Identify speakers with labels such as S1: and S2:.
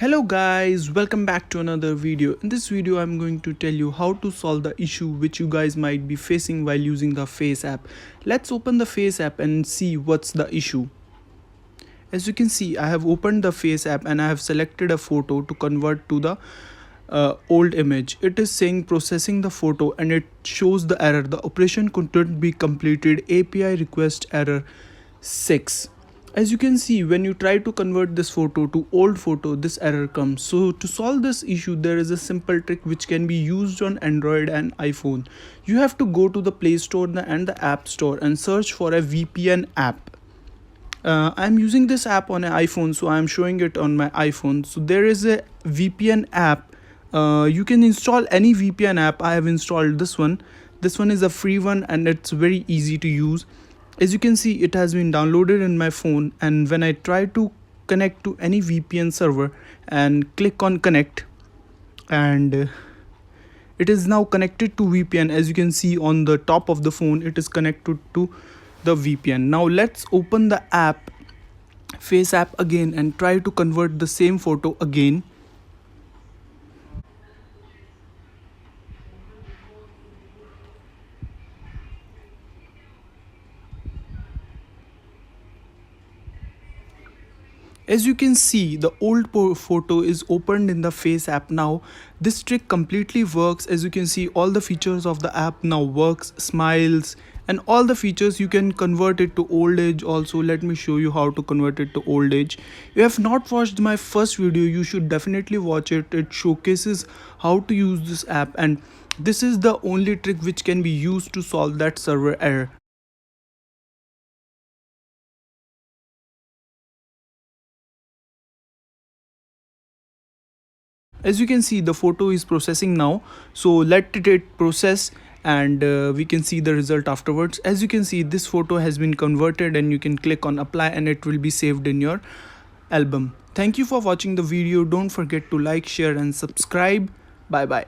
S1: Hello guys, welcome back to another video. In this video I'm going to tell you how to solve the issue which you guys might be facing while using the FaceApp. Let's open the FaceApp and see what's the issue. As you can see, I have opened the FaceApp and I have selected a photo to convert to the old image. It is saying processing the photo and it shows the error. The operation couldn't be completed. API request error 6. As you can see, when you try to convert this photo to old photo, this error comes. So to solve this issue, there is a simple trick which can be used on Android and iPhone. You have to go to the Play Store and the App Store and search for a VPN app. I'm using this app on an iPhone, so I'm showing it on my iPhone. So there is a VPN app. You can install any VPN app. I have installed this one. This one is a free one and it's very easy to use. As you can see, it has been downloaded in my phone, and when I try to connect to any VPN server and click on connect, and it is now connected to VPN. As you can see on the top of the phone, it is connected to the VPN. Now let's open the app FaceApp again and try to convert the same photo again. As you can see, the old photo is opened in the FaceApp now. This trick completely works. As you can see, all the features of the app now works, smiles, and all the features. You can convert it to old age also. Let me show you how to convert it to old age. If you have not watched my first video, you should definitely watch it. It showcases how to use this app, and this is the only trick which can be used to solve that server error. As you can see, the photo is processing now, so let it process, and we can see the result afterwards. As you can see, this photo has been converted and you can click on apply and it will be saved in your album. Thank you for watching the video. Don't forget to like, share and subscribe. Bye bye.